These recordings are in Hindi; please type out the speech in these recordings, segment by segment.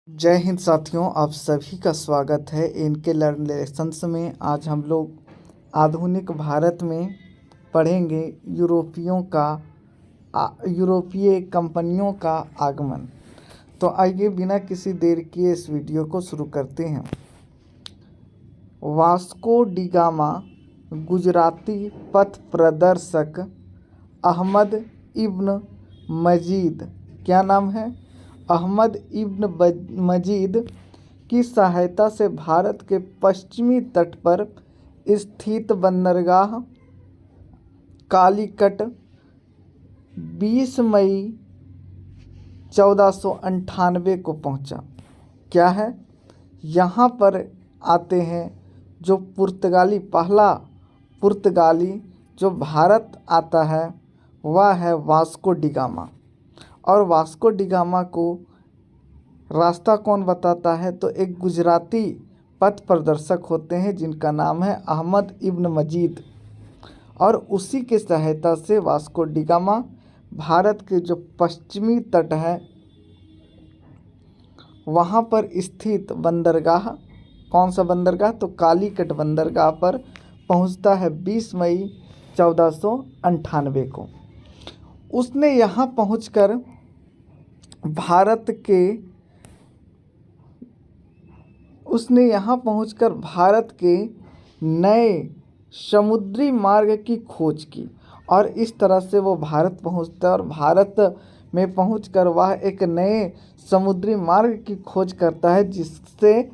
जय हिंद साथियों, आप सभी का स्वागत है इनके लर्न लेसन्स में। आज हम लोग आधुनिक भारत में पढ़ेंगे यूरोपीय कंपनियों का आगमन। तो आइए बिना किसी देर किए इस वीडियो को शुरू करते हैं। वास्को डी गामा गुजराती पथ प्रदर्शक अहमद इब्न मजीद, क्या नाम है? अहमद इब्न मजीद की सहायता से भारत के पश्चिमी तट पर स्थित बंदरगाह कालीकट 20 मई 1498 को पहुंचा। क्या है? यहाँ पर आते हैं जो पहला पुर्तगाली जो भारत आता है वह है वास्को डी गामा। और वास्को डी गामा को रास्ता कौन बताता है? तो एक गुजराती पथ प्रदर्शक होते हैं जिनका नाम है अहमद इब्न मजीद। और उसी के सहायता से वास्को डी गामा भारत के जो पश्चिमी तट है वहाँ पर स्थित बंदरगाह, कौन सा बंदरगाह? तो कालीकट बंदरगाह पर पहुँचता है 20 मई 1498 को। उसने यहाँ पहुँचकर भारत के नए समुद्री मार्ग की खोज की और इस तरह से वो भारत पहुंचता है। और भारत में पहुंचकर वह एक नए समुद्री मार्ग की खोज करता है जिससे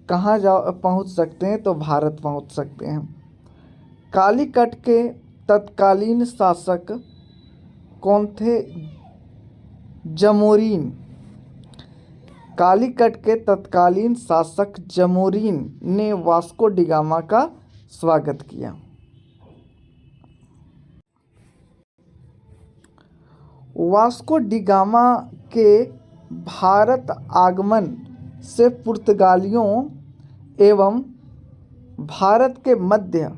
कहाँ पहुंच सकते हैं? तो भारत पहुंच सकते हैं। कालीकट के तत्कालीन शासक कौन थे? जमोरीन। कालीकट के तत्कालीन शासक जमोरीन ने वास्को डी गामा का स्वागत किया। वास्को डी गामा के भारत आगमन से पुर्तगालियों एवं भारत के मध्य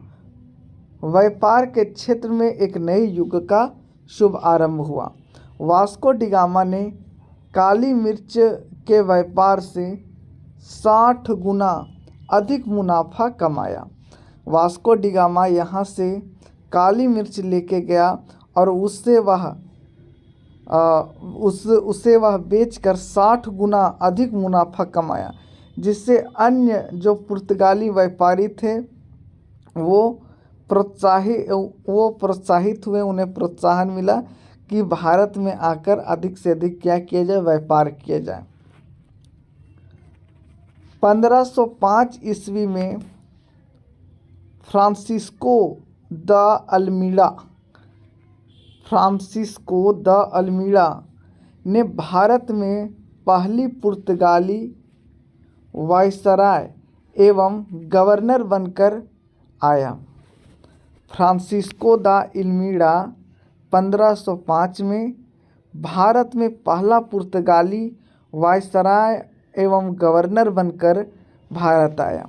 व्यापार के क्षेत्र में एक नए युग का शुभ आरंभ हुआ। वास्को डी गामा ने काली मिर्च के व्यापार से 60 गुना अधिक मुनाफा कमाया। वास्को डी गामा यहाँ से काली मिर्च लेके गया और उससे वह बेचकर 60 गुना अधिक मुनाफा कमाया, जिससे अन्य जो पुर्तगाली व्यापारी थे वो प्रोत्साहित हुए। उन्हें प्रोत्साहन मिला कि भारत में आकर अधिक से अधिक क्या किया जाए? व्यापार किया जाए। 1505 ईस्वी में फ्रांसिस्को द अल्मीड़ा ने भारत में पहली पुर्तगाली वायसराय एवं गवर्नर बनकर आया। फ्रांसिस्को द अल्मीड़ा 1505 में भारत में पहला पुर्तगाली वायसराय एवं गवर्नर बनकर भारत आया।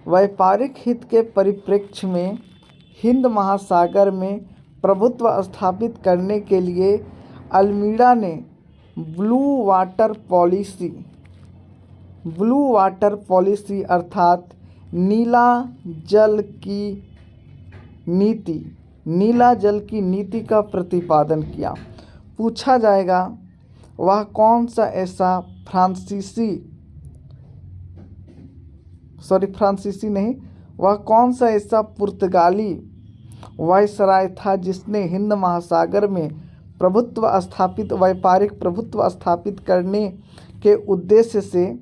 व्यापारिक हित के परिप्रेक्ष्य में हिंद महासागर में प्रभुत्व स्थापित करने के लिए अल्मीड़ा ने ब्लू वाटर पॉलिसी अर्थात नीला जल की नीति का प्रतिपादन किया। पूछा जाएगा वह कौन सा ऐसा वह कौन सा ऐसा पुर्तगाली वायसराय था जिसने हिंद महासागर में व्यापारिक प्रभुत्व स्थापित करने के उद्देश्य से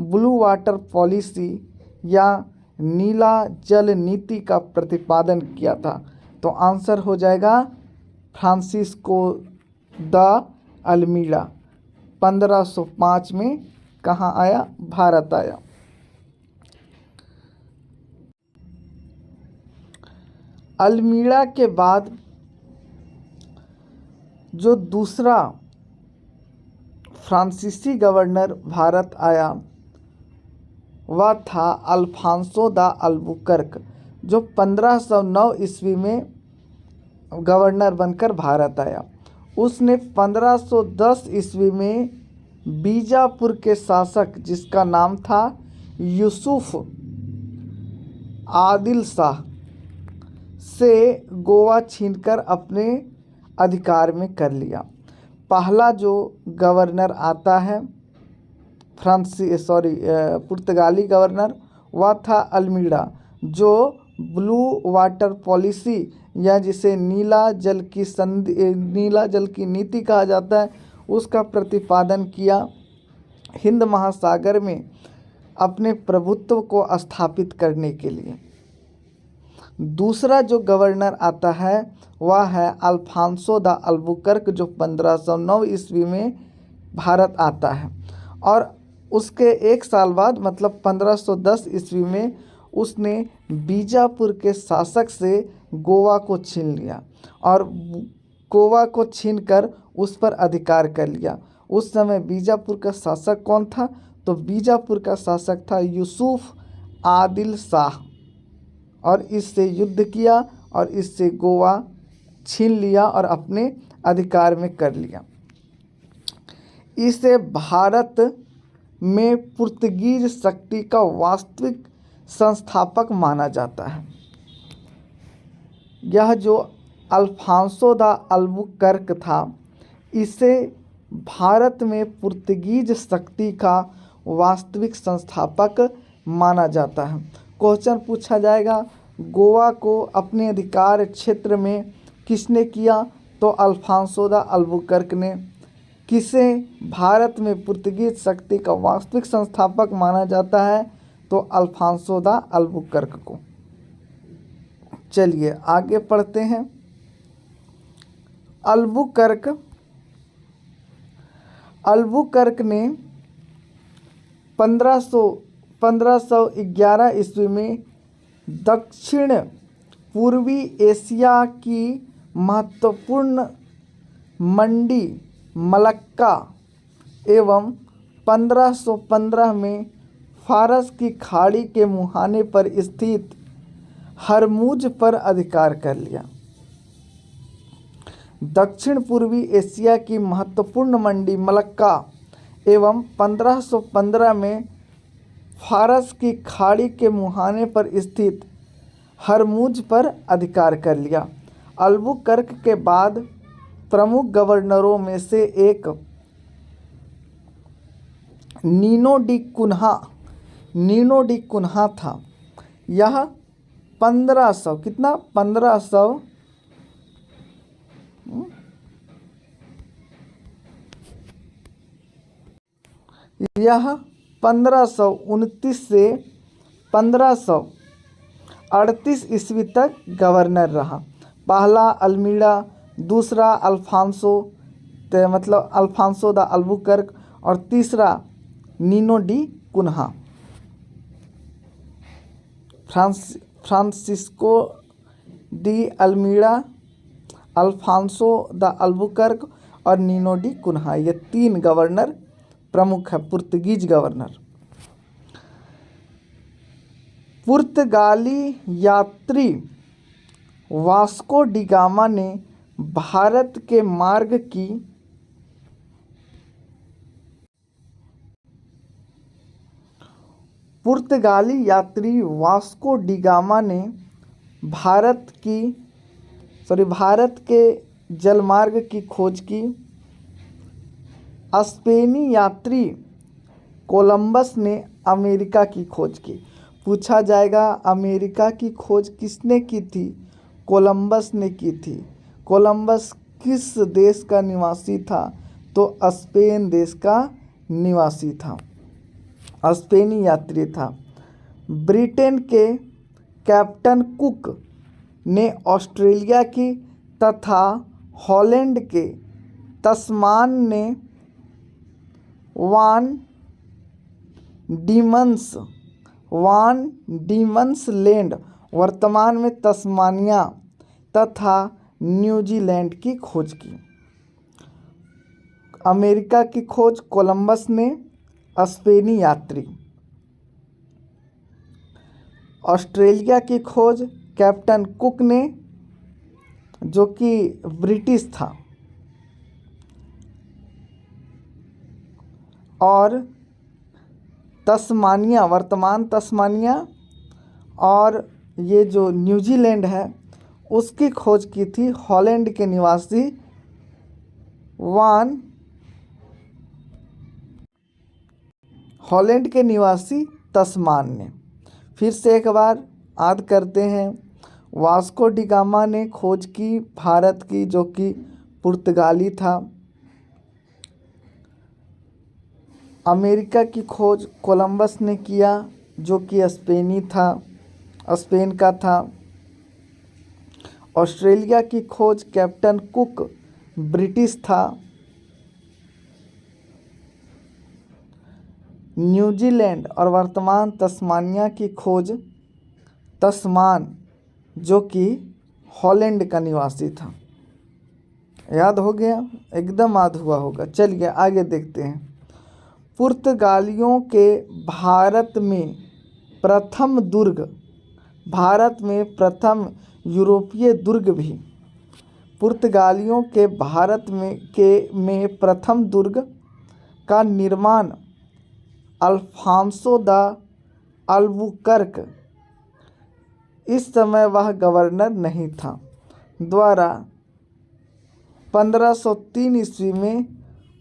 ब्लू वाटर पॉलिसी या नीला जल नीति का प्रतिपादन किया था? तो आंसर हो जाएगा फ्रांसिस्को द अल्मीड़ा। 1505 में कहाँ आया? भारत आया। अल्मीड़ा के बाद जो दूसरा फ्रांसीसी गवर्नर भारत आया वह था अल्फांसो द अल्बुकर्क, जो 1509 ईस्वी में गवर्नर बनकर भारत आया। उसने 1510 ईस्वी में बीजापुर के शासक जिसका नाम था यूसुफ आदिल शाह से गोवा छीनकर अपने अधिकार में कर लिया। पहला जो गवर्नर आता है पुर्तगाली गवर्नर, वह था अल्मीड़ा, जो ब्लू वाटर पॉलिसी या जिसे नीला जल की नीति कहा जाता है, उसका प्रतिपादन किया हिंद महासागर में अपने प्रभुत्व को स्थापित करने के लिए। दूसरा जो गवर्नर आता है वह है अल्फांसो द अल्बुकर्क, जो 1509 ईस्वी में भारत आता है और उसके एक साल बाद मतलब 1510 ईस्वी में उसने बीजापुर के शासक से गोवा को छीन लिया और गोवा को छीनकर उस पर अधिकार कर लिया। उस समय बीजापुर का शासक कौन था? तो बीजापुर का शासक था यूसुफ आदिल शाह और इससे युद्ध किया और इससे गोवा छीन लिया और अपने अधिकार में कर लिया। इसे भारत में पुर्तगीज शक्ति का वास्तविक संस्थापक माना जाता है। यह जो अल्फांसो द अल्बुकर्क था, इसे भारत में पुर्तगीज शक्ति का वास्तविक संस्थापक माना जाता है। क्वेश्चन पूछा जाएगा, गोवा को अपने अधिकार क्षेत्र में किसने किया? तो अल्फांसो द अल्बुकर्क ने। किसे भारत में पुर्तगीज शक्ति का वास्तविक संस्थापक माना जाता है? तो अल्फांसो द अल्बुकर्क को। चलिए आगे पढ़ते हैं। अल्बुकर्क ने 1511 ईस्वी में दक्षिण पूर्वी एशिया की महत्वपूर्ण मंडी मलक्का एवं 1515 में फारस की खाड़ी के मुहाने पर स्थित हरमुज पर अधिकार कर लिया। दक्षिण पूर्वी एशिया की महत्वपूर्ण मंडी मलक्का एवं 1515 में फारस की खाड़ी के मुहाने पर स्थित हरमुज पर अधिकार कर लिया। अल्बुकर्क के बाद प्रमुख गवर्नरों में से एक नीनो डी कुन्हा था। यह 1500 कितना 1500 यह 1529 से 1538 ईस्वी तक गवर्नर रहा। पहला अल्मीड़ा, दूसरा अल्फांसो द अल्बुकर्क और तीसरा Nuno da Cunha. Francisco de Almeida, Afonso de Albuquerque और नीनो डी कुन्हा, ये 3 गवर्नर प्रमुख है, पुर्तगीज गवर्नर। पुर्तगाली यात्री वास्को डी गामा ने भारत के मार्ग की पुर्तगाली यात्री वास्को डी गामा ने भारत के जलमार्ग की खोज की। स्पेनी यात्री कोलंबस ने अमेरिका की खोज की। पूछा जाएगा अमेरिका की खोज किसने की थी? कोलंबस ने की थी। कोलंबस किस देश का निवासी था? तो स्पेन देश का निवासी था, स्पेनी यात्री था। ब्रिटेन के कैप्टन कुक ने ऑस्ट्रेलिया की तथा हॉलैंड के तस्मान ने वान डीमन्स लैंड, वर्तमान में तस्मानिया तथा न्यूजीलैंड की खोज की। अमेरिका की खोज कोलंबस ने, स्पेनी यात्री। ऑस्ट्रेलिया की खोज कैप्टन कुक ने, जो कि ब्रिटिश था। और तस्मानिया, वर्तमान तस्मानिया, और ये जो न्यूजीलैंड है उसकी खोज की थी हॉलैंड के निवासी हॉलैंड के निवासी तस्मान ने। फिर से एक बार याद करते हैं। वास्को डी गामा ने खोज की भारत की, जो कि पुर्तगाली था। अमेरिका की खोज कोलंबस ने किया, जो कि स्पेनी था, स्पेन का था। ऑस्ट्रेलिया की खोज कैप्टन कुक ब्रिटिश था। न्यूजीलैंड और वर्तमान तस्मानिया की खोज तस्मान, जो कि हॉलैंड का निवासी था। याद हो गया? एकदम याद हुआ होगा। चलिए आगे देखते हैं। पुर्तगालियों के भारत में प्रथम दुर्ग, भारत में प्रथम यूरोपीय दुर्ग भी। पुर्तगालियों के भारत में प्रथम दुर्ग का निर्माण अल्फांसो द अल्बुकर्क, इस समय वह गवर्नर नहीं था, द्वारा 1503 ईस्वी में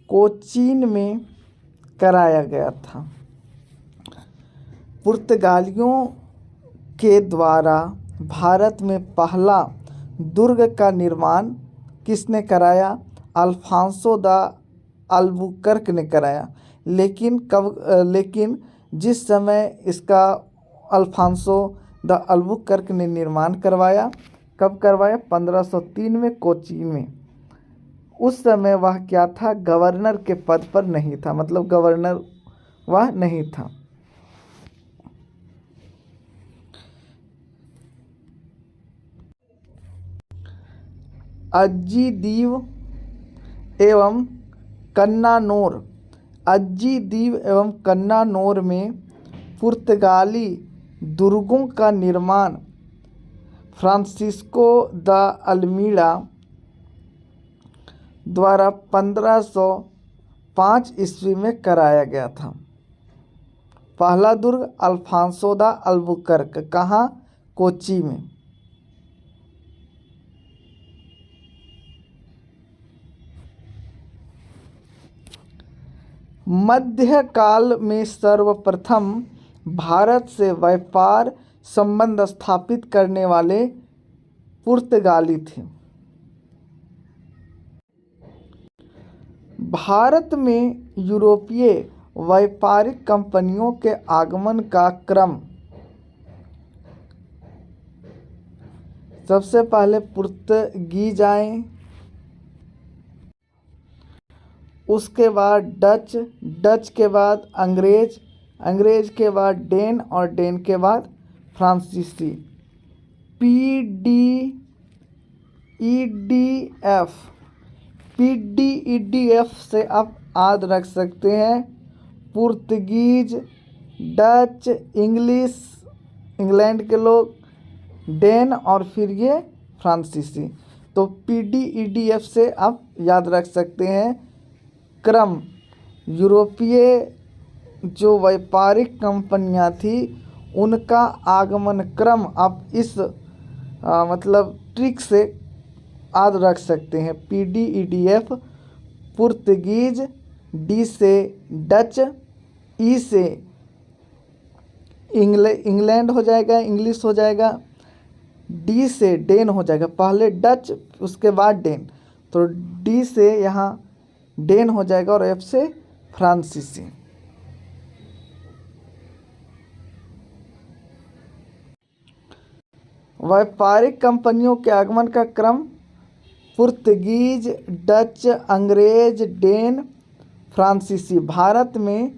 कोचीन में कराया गया था। पुर्तगालियों के द्वारा भारत में पहला दुर्ग का निर्माण किसने कराया? अल्फांसो द अल्बुकर्क ने कराया। लेकिन जिस समय इसका अल्फांसो द अल्बुकर्क ने निर्माण करवाया, कब करवाया? 1503 में कोचीन में। उस समय वह क्या था? गवर्नर के पद पर नहीं था, मतलब गवर्नर वह नहीं था। अज्जी द्वीप एवं कन्नानोर, अज्जी द्वीप एवं कन्नानोर में पुर्तगाली दुर्गों का निर्माण फ्रांसिस्को द अल्मीड़ा द्वारा 1505 ईस्वी में कराया गया था। पहला दुर्ग अल्फांसो द अल्बुकर्क, कहाँ? कोची में। मध्यकाल में सर्वप्रथम भारत से व्यापार संबंध स्थापित करने वाले पुर्तगाली थे। भारत में यूरोपीय व्यापारिक कंपनियों के आगमन का क्रम, सबसे पहले पुर्तगीज आए, उसके बाद डच के बाद अंग्रेज के बाद डेन, और डेन के बाद फ्रांसीसी। पीडीईडीएफ से आप याद रख सकते हैं पुर्तगीज, डच, इंग्लैंड के लोग, डेन, और फिर ये फ्रांसीसी। तो पीडीईडीएफ से आप याद रख सकते हैं क्रम। यूरोपीय जो व्यापारिक कंपनियां थी उनका आगमन क्रम आप इस मतलब ट्रिक से याद रख सकते हैं। पीडीईडीएफ, पुर्तगीज, डी से डच, ई से इंग्लैंड हो जाएगा, इंग्लिश हो जाएगा, डी से डेन हो जाएगा, पहले डच उसके बाद डेन, तो डी से यहाँ डेन हो जाएगा, और एफ से फ्रांसीसी। व्यापारिक कंपनियों के आगमन का क्रम पुर्तगीज, डच, अंग्रेज, डेन, फ्रांसीसी। भारत में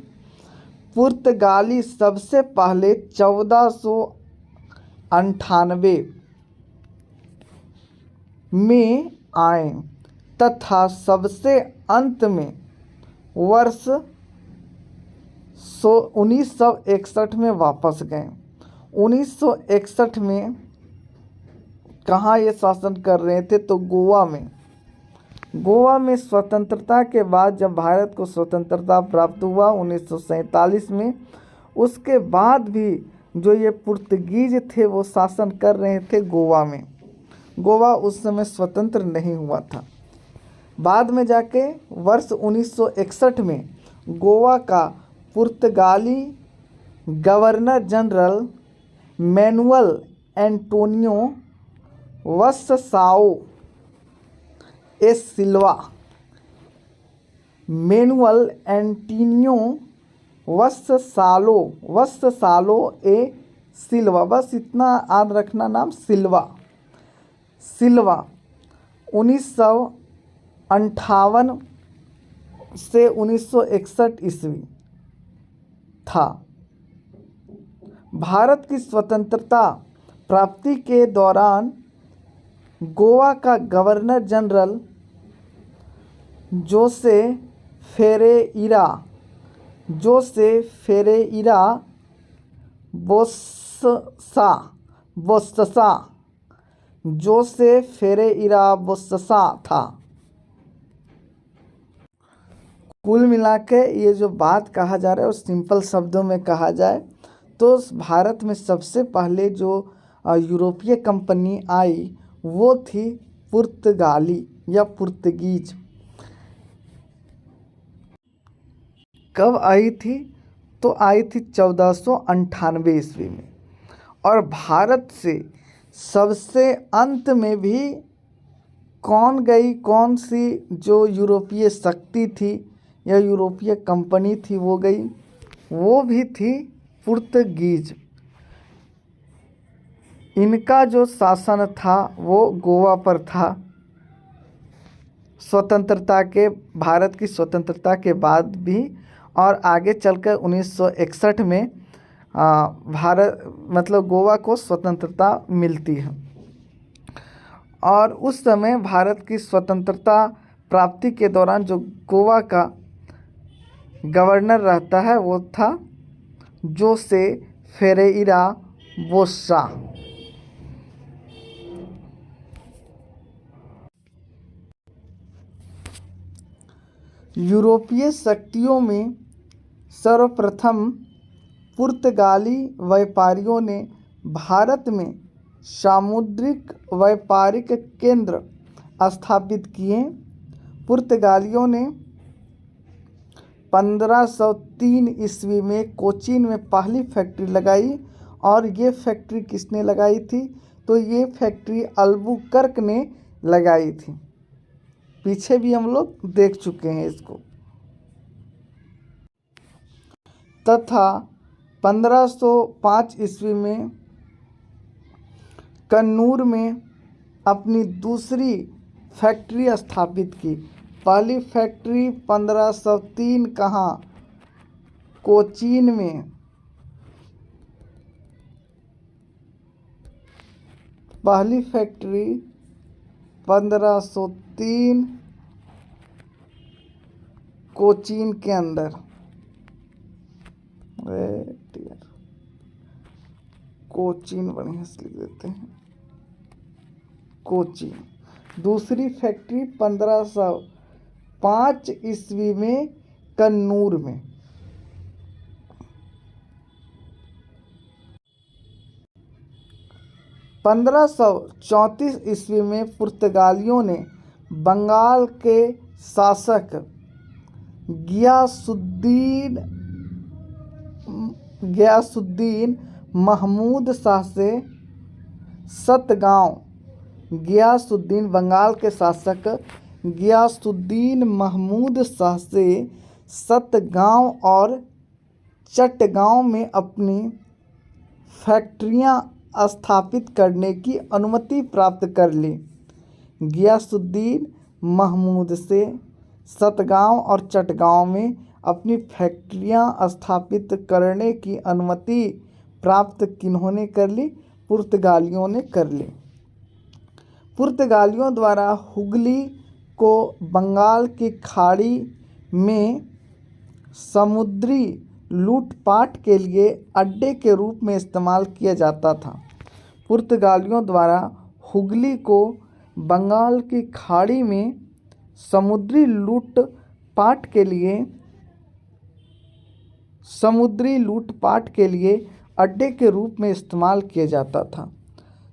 पुर्तगाली सबसे पहले 1498 में आए तथा सबसे अंत में वर्ष 1961 में वापस गए। 1961 में कहाँ ये शासन कर रहे थे? तो गोवा में। गोवा में स्वतंत्रता के बाद जब भारत को स्वतंत्रता प्राप्त हुआ 1947 में, उसके बाद भी जो ये पुर्तगीज थे वो शासन कर रहे थे गोवा में। गोवा उस समय स्वतंत्र नहीं हुआ था। बाद में जाके वर्ष 1961 में गोवा का पुर्तगाली गवर्नर जनरल मैनुअल एंटोनियो वस्साओ ए सिल्वा मैनुअल एंटोनियो वस्सालो ए सिल्वा, बस इतना याद रखना नाम, सिल्वा 1958 से 1961 ईस्वी था। भारत की स्वतंत्रता प्राप्ति के दौरान गोवा का गवर्नर जनरल जोसे फेरेइरा बोस्सा था। कुल मिला के ये जो बात कहा जा रहा है उस सिंपल शब्दों में कहा जाए तो भारत में सबसे पहले जो यूरोपीय कंपनी आई वो थी पुर्तगाली या पुर्तगीज। कब आई थी? तो आई थी 1498 ईस्वी में। और भारत से सबसे अंत में भी कौन गई, कौन सी जो यूरोपीय शक्ति थी या यूरोपीय कंपनी थी वो गई, वो भी थी पुर्तगीज। इनका जो शासन था वो गोवा पर था। स्वतंत्रता के, भारत की स्वतंत्रता के बाद भी और आगे चलकर 1961 में गोवा को स्वतंत्रता मिलती है। और उस समय भारत की स्वतंत्रता प्राप्ति के दौरान जो गोवा का गवर्नर रहता है वो था जोसे फेरेइरा बोस्सा। यूरोपीय शक्तियों में सर्वप्रथम पुर्तगाली व्यापारियों ने भारत में सामुद्रिक व्यापारिक केंद्र स्थापित किए। पुर्तगालियों ने 1503 ईस्वी में कोचीन में पहली फैक्ट्री लगाई। और ये फैक्ट्री किसने लगाई थी? तो ये फैक्ट्री अल्बुकर्क ने लगाई थी। पीछे भी हम लोग देख चुके हैं इसको। तथा 1505 ईस्वी में कन्नूर में अपनी दूसरी फैक्ट्री स्थापित की। पहली फैक्ट्री 1503 कहाँ? कोचीन में। पहली फैक्ट्री 1503 कोचीन के अंदर। कोचीन बढ़िया से लिख देते हैं, कोचीन। दूसरी फैक्ट्री 1505 ईस्वी में कन्नूर में। 1534 ईस्वी में पुर्तगालियों ने बंगाल के शासक गियासुद्दीन महमूद शाह से बंगाल के शासक गियासुद्दीन महमूद शाह से सतगांव और चटगांव में अपनी फैक्ट्रियां स्थापित करने की अनुमति प्राप्त कर ली। गियासुद्दीन महमूद से सतगांव और चटगांव में अपनी फैक्ट्रियां स्थापित करने की अनुमति प्राप्त किन्होंने कर ली? पुर्तगालियों ने कर ली। पुर्तगालियों द्वारा हुगली को बंगाल की खाड़ी में समुद्री लूटपाट के लिए अड्डे के रूप में इस्तेमाल किया जाता था। पुर्तगालियों द्वारा हुगली को बंगाल की खाड़ी में समुद्री लूटपाट के लिए अड्डे के रूप में इस्तेमाल किया जाता था।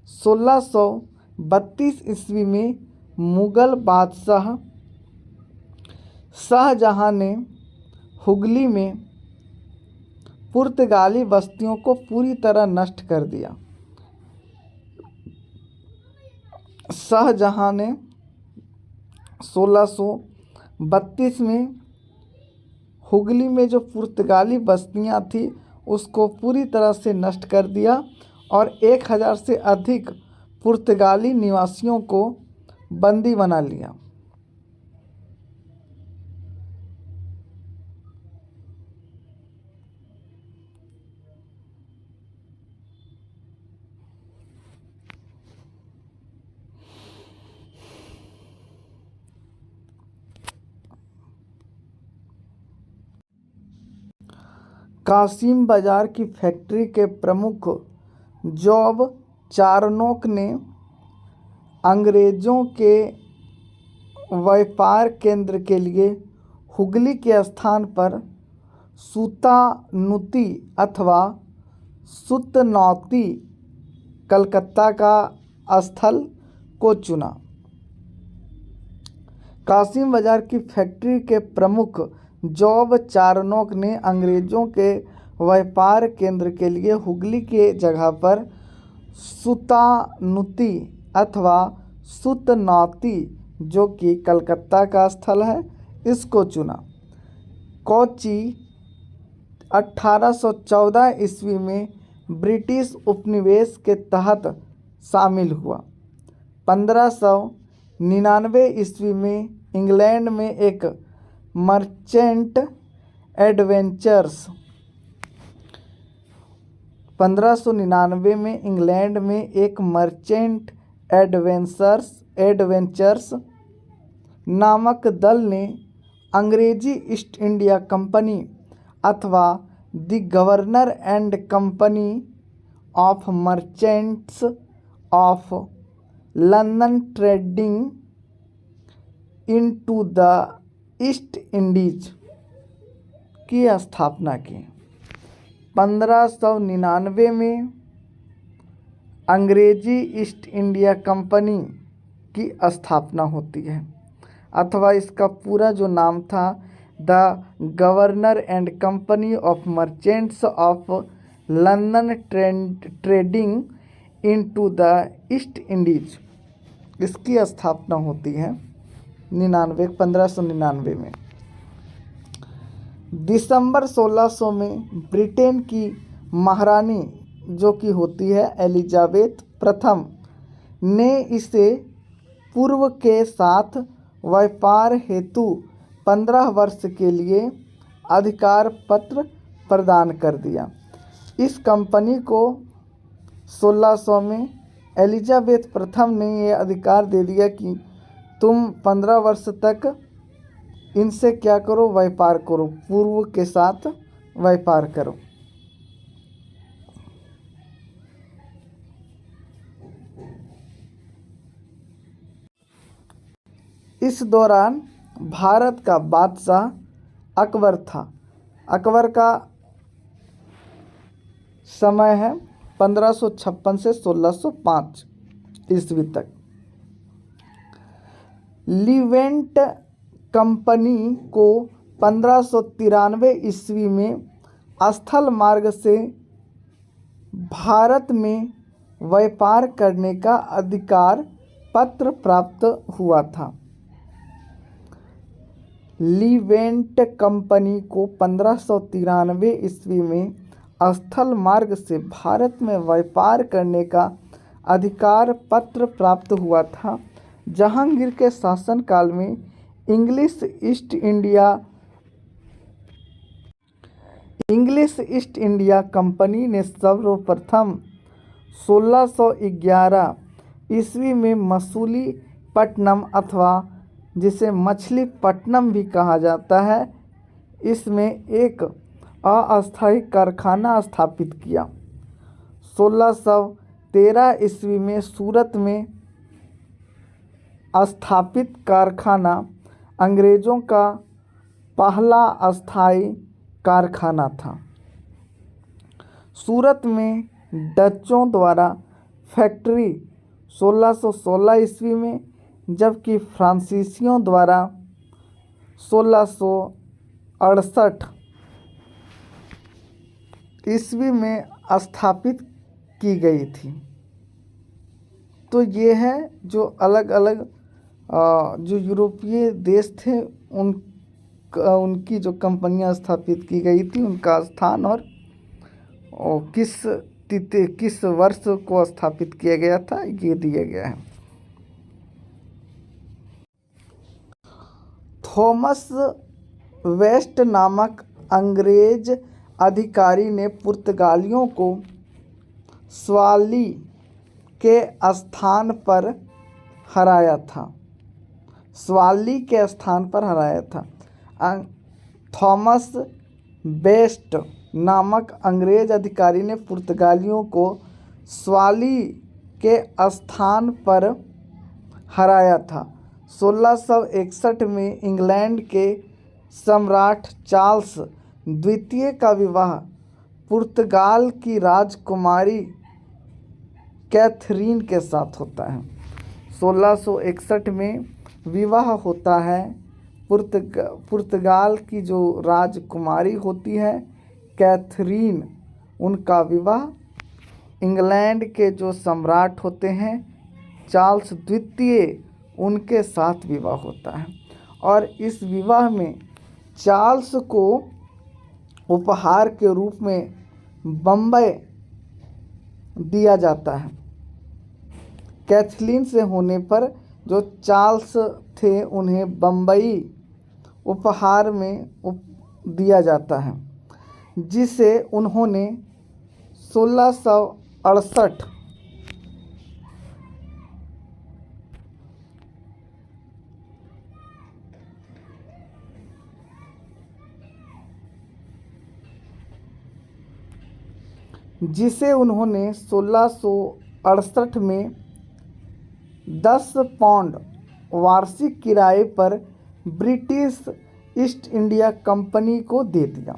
1632 ईस्वी में मुगल बादशाह शाहजहां ने हुगली में पुर्तगाली बस्तियों को पूरी तरह नष्ट कर दिया। शाहजहां ने 1632 में हुगली में जो पुर्तगाली बस्तियां थी उसको पूरी तरह से नष्ट कर दिया और 1000 से अधिक पुर्तगाली निवासियों को बंदी बना लिया। कासिम बाजार की फैक्ट्री के प्रमुख जॉब चारनोक ने अंग्रेज़ों के व्यापार केंद्र के लिए हुगली के स्थान पर सुतानुती अथवा सुतनौती कलकत्ता का स्थल को चुना। कासिम बाजार की फैक्ट्री के प्रमुख जॉब चारनोक ने अंग्रेज़ों के व्यापार केंद्र के लिए हुगली के जगह पर सुतानुती अथवा सुतनौती जो कि कलकत्ता का स्थल है इसको चुना। कोच्चि 1814 ईस्वी में ब्रिटिश उपनिवेश के तहत शामिल हुआ। 1599 ईस्वी में इंग्लैंड में एक मर्चेंट एडवेंचर्स 1599 में इंग्लैंड में एक मर्चेंट एडवेंचर्स नामक दल ने अंग्रेजी ईस्ट इंडिया कंपनी अथवा the governor and company of merchants of London trading into the East Indies की स्थापना की। 1599 में अंग्रेजी ईस्ट इंडिया कंपनी की स्थापना होती है अथवा इसका पूरा जो नाम था the governor and company of merchants of London trading into the East Indies, इसकी स्थापना होती है 1599 में। दिसंबर 1600 में ब्रिटेन की महारानी जो कि होती है एलिजाबेथ प्रथम ने इसे पूर्व के साथ व्यापार हेतु 15 वर्ष के लिए अधिकार पत्र प्रदान कर दिया। इस कंपनी को 1600 में एलिजाबेथ प्रथम ने यह अधिकार दे दिया कि तुम 15 वर्ष तक इनसे क्या करो, व्यापार करो, पूर्व के साथ व्यापार करो। इस दौरान भारत का बादशाह अकबर था। अकबर का समय है 1556 से 1605 ईस्वी तक। लीवेंट कंपनी को 1593 ईस्वी में स्थल मार्ग से भारत में व्यापार करने का अधिकार पत्र प्राप्त हुआ था। लीवेंट कंपनी को 1593 ईस्वी में स्थल मार्ग से भारत में व्यापार करने का अधिकार पत्र प्राप्त हुआ था। जहांगीर के शासनकाल में इंग्लिश ईस्ट इंडिया कंपनी ने सर्वप्रथम 1611 ईस्वी में मछलीपट्टनम अथवा जिसे मछलीपट्टनम भी कहा जाता है, इसमें एक अस्थायी कारखाना स्थापित किया। 1613 ईस्वी में सूरत में स्थापित कारखाना अंग्रेज़ों का पहला अस्थायी कारखाना था। सूरत में डचों द्वारा फैक्ट्री 1616 ईस्वी में, जबकि फ्रांसीसियों द्वारा 1668 ईस्वी में स्थापित की गई थी। तो ये है जो अलग अलग जो यूरोपीय देश थे उनकी जो कंपनियां स्थापित की गई थी, उनका स्थान और किस वर्ष को स्थापित किया गया था, ये दिया गया है। थॉमस वेस्ट नामक अंग्रेज अधिकारी ने पुर्तगालियों को स्वाली के स्थान पर हराया था। थॉमस बेस्ट नामक अंग्रेज अधिकारी ने पुर्तगालियों को स्वाली के स्थान पर हराया था। 1661 में इंग्लैंड के सम्राट चार्ल्स द्वितीय का विवाह पुर्तगाल की राजकुमारी कैथरीन के साथ होता है। 1661 में विवाह होता है पुर्तगाल की जो राजकुमारी होती है कैथरीन, उनका विवाह इंग्लैंड के जो सम्राट होते हैं चार्ल्स द्वितीय, उनके साथ विवाह होता है। और इस विवाह में चार्ल्स को उपहार के रूप में बम्बई दिया जाता है। कैथरीन से होने पर जो चार्ल्स थे उन्हें बम्बई उपहार में दिया जाता है, जिसे उन्होंने 1668 में 10 पाउंड वार्षिक किराए पर ब्रिटिश ईस्ट इंडिया कंपनी को दे दिया।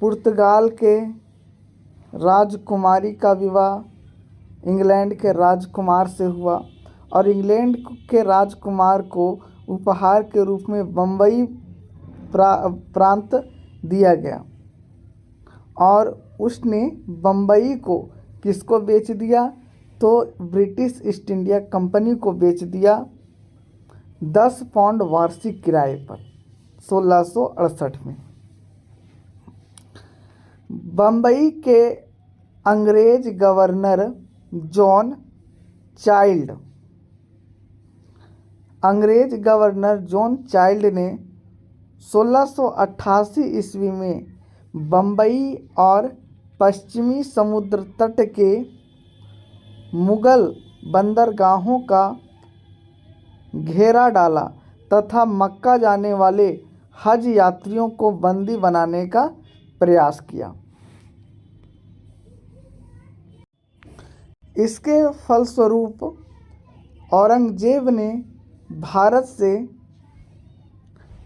पुर्तगाल के राजकुमारी का विवाह इंग्लैंड के राजकुमार से हुआ और इंग्लैंड के राजकुमार को उपहार के रूप में बम्बई प्रांत दिया गया और उसने बम्बई को किसको बेच दिया, तो ब्रिटिश ईस्ट इंडिया कंपनी को बेच दिया 10 पाउंड वार्षिक किराए पर 1668 में। बम्बई के अंग्रेज गवर्नर जॉन चाइल्ड ने 1688 ईस्वी में बम्बई और पश्चिमी समुद्र तट के मुगल बंदरगाहों का घेरा डाला तथा मक्का जाने वाले हज यात्रियों को बंदी बनाने का प्रयास किया। इसके फलस्वरूप औरंगजेब ने भारत से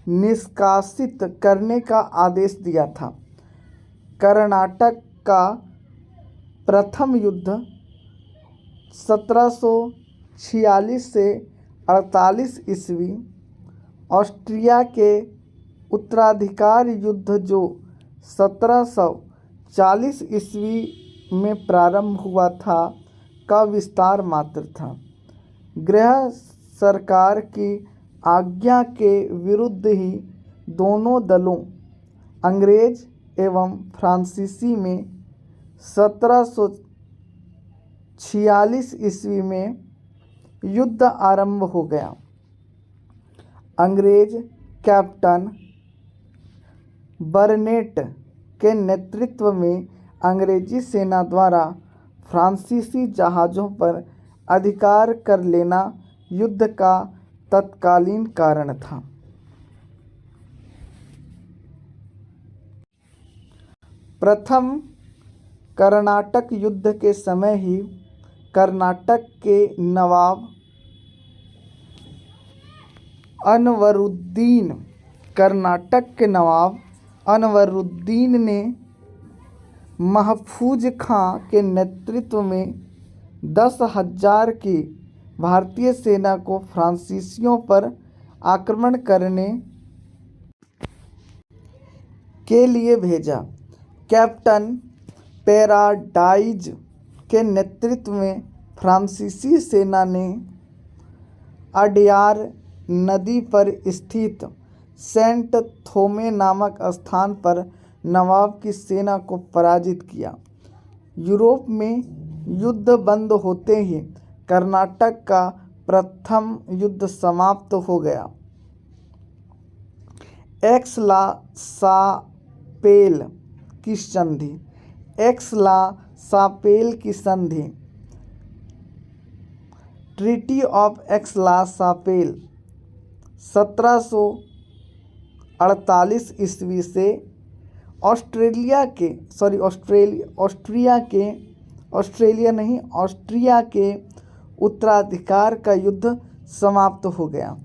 निष्कासित करने का आदेश दिया था। कर्नाटक का प्रथम युद्ध 1746 से 48 ईस्वी, ऑस्ट्रिया के उत्तराधिकार युद्ध जो 1740 ईस्वी में प्रारंभ हुआ था, का विस्तार मात्र था। गृह सरकार की आज्ञा के विरुद्ध ही दोनों दलों अंग्रेज एवं फ्रांसीसी में 1746 ईस्वी में युद्ध आरंभ हो गया। अंग्रेज कैप्टन बर्नेट के नेतृत्व में अंग्रेजी सेना द्वारा फ्रांसीसी जहाज़ों पर अधिकार कर लेना युद्ध का तत्कालीन कारण था। प्रथम कर्नाटक युद्ध के समय ही कर्नाटक के नवाब अनवरुद्दीन। कर्नाटक के नवाब अनवरुद्दीन ने महफूज खां के नेतृत्व में 10,000 की भारतीय सेना को फ्रांसीसियों पर आक्रमण करने के लिए भेजा। कैप्टन पैराडाइज के नेतृत्व में फ्रांसीसी सेना ने अडयार नदी पर स्थित सेंट थोमे नामक स्थान पर नवाब की सेना को पराजित किया। यूरोप में युद्ध बंद होते ही कर्नाटक का प्रथम युद्ध समाप्त हो गया। एक्स-ला-सापेल की संधि। एक्स-ला-सापेल की संधि ट्रीटी ऑफ एक्स-ला-सापेल 1748 ईस्वी से ऑस्ट्रिया के उत्तराधिकार का युद्ध समाप्त हो गया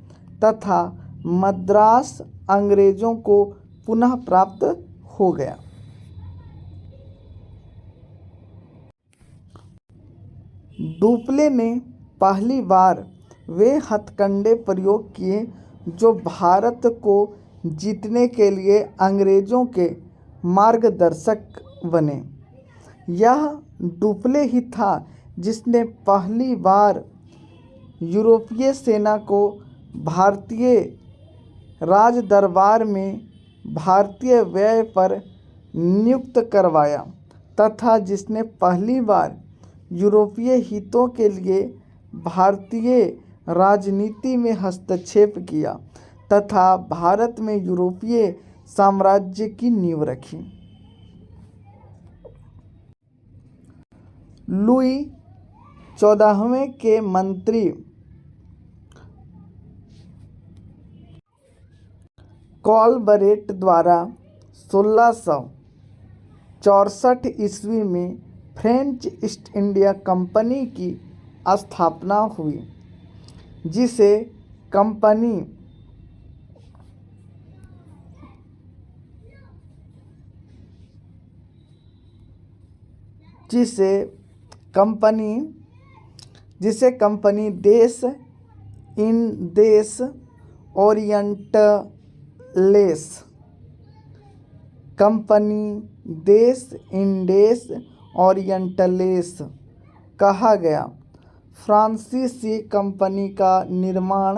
तथा मद्रास अंग्रेजों को पुनः प्राप्त हो गया। डुप्ले ने पहली बार वे हथकंडे प्रयोग किए जो भारत को जीतने के लिए अंग्रेजों के मार्गदर्शक बने। यह डुप्ले ही था जिसने पहली बार यूरोपीय सेना को भारतीय राजदरबार में भारतीय व्यय पर नियुक्त करवाया तथा जिसने पहली बार यूरोपीय हितों के लिए भारतीय राजनीति में हस्तक्षेप किया तथा भारत में यूरोपीय साम्राज्य की नींव रखी। लुई 14वें के मंत्री कॉलबरेट द्वारा 1664 ईस्वी में फ्रेंच ईस्ट इंडिया कंपनी की स्थापना हुई, जिसे कंपनी देश इंडेस ओरिएंटलेस कहा गया। फ्रांसीसी कंपनी का निर्माण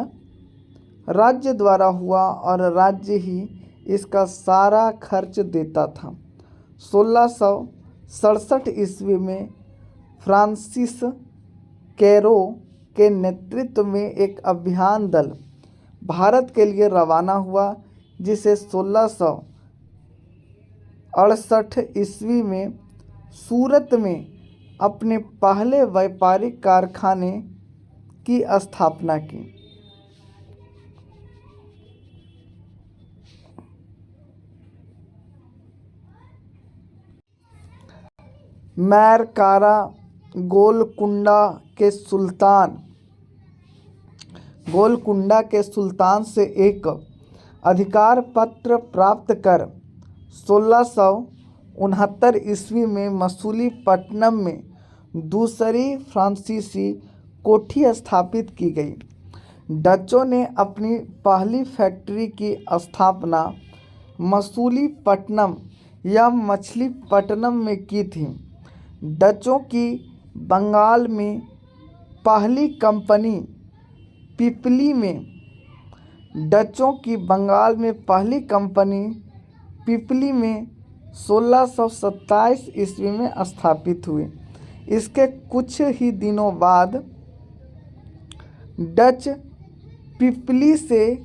राज्य द्वारा हुआ और राज्य ही इसका सारा खर्च देता था। 1667 ईस्वी में फ्रांसिस कैरो के नेतृत्व में एक अभियान दल भारत के लिए रवाना हुआ, जिसे 1668 ईस्वी में सूरत में अपने पहले व्यापारिक कारखाने की स्थापना की। मैरकारा गोलकुंडा के सुल्तान से एक अधिकार पत्र प्राप्त कर 1669 ईस्वी में मसूलीपट्टनम में दूसरी फ्रांसीसी कोठी स्थापित की गई। डचों ने अपनी पहली फैक्ट्री की स्थापना मसूलीपट्टनम या मछलीपट्टनम में की थी। डचों की बंगाल में पहली कंपनी पिपली में 1627 ईस्वी में स्थापित हुई। इसके कुछ ही दिनों बाद डच पिपली से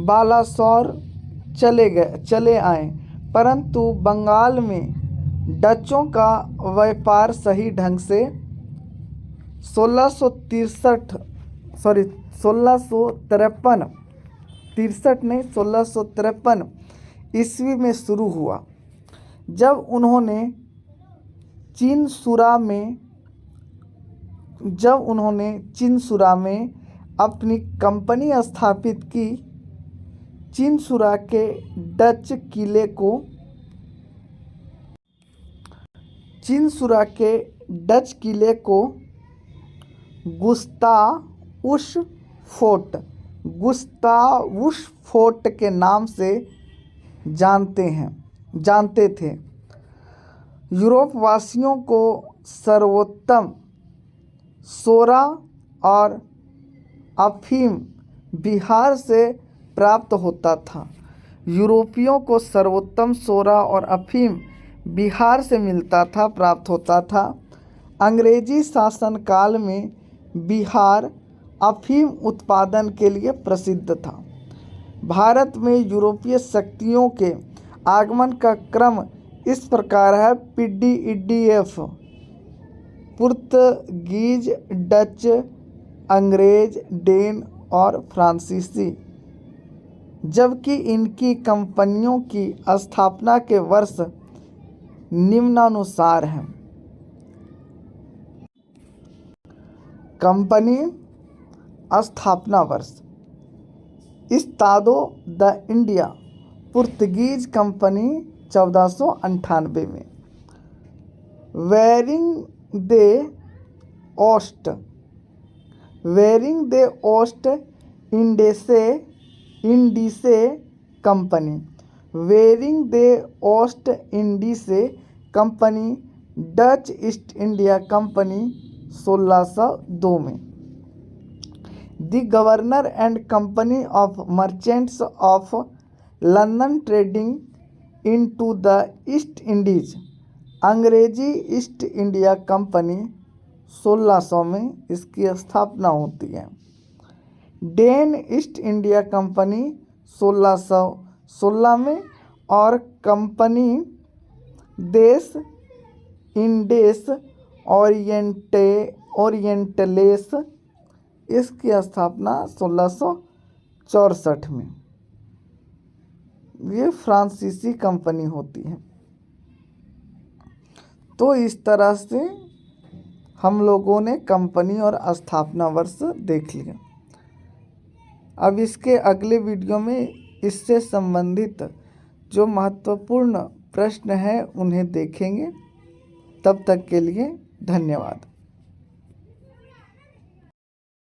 बालासोर चले आए, परंतु बंगाल में डचों का व्यापार सही ढंग से 1653 ईस्वी में शुरू हुआ, जब उन्होंने चिनसुरा में जब उन्होंने चिनसुरा में अपनी कंपनी स्थापित की। चिनसुरा के डच किले को गुस्तावुस फोर्ट के नाम से जानते थे। यूरोपवासियों को सर्वोत्तम सोरा और अफीम बिहार से प्राप्त होता था। यूरोपियों को सर्वोत्तम सोरा और अफीम बिहार से प्राप्त होता था। अंग्रेजी शासनकाल में बिहार अफीम उत्पादन के लिए प्रसिद्ध था। भारत में यूरोपीय शक्तियों के आगमन का क्रम इस प्रकार है: PDEDF, पुर्तगीज, डच, अंग्रेज, डेन और फ्रांसीसी। जबकि इनकी कंपनियों की स्थापना के वर्ष निम्नानुसार हैं। कंपनी स्थापना वर्ष: Estado da India Portuguese company 1498 में। Vereenigde Oost Indische company. Vereenigde Oost Indische company Dutch East India Company 1602 में। The governor and company of merchants of London trading into the East Indies. अंग्रेजी ईस्ट इंडिया कंपनी 1600 में इसकी स्थापना होती है। डेन ईस्ट इंडिया कंपनी 1616 में और कंपनी देश इंडेस ओरिएंटलेस इसकी स्थापना 1664 में। ये फ्रांसीसी कंपनी होती है। तो इस तरह से हम लोगों ने कंपनी और स्थापना वर्ष देख लिया। अब इसके अगले वीडियो में इससे संबंधित जो महत्वपूर्ण प्रश्न हैं उन्हें देखेंगे। तब तक के लिए धन्यवाद।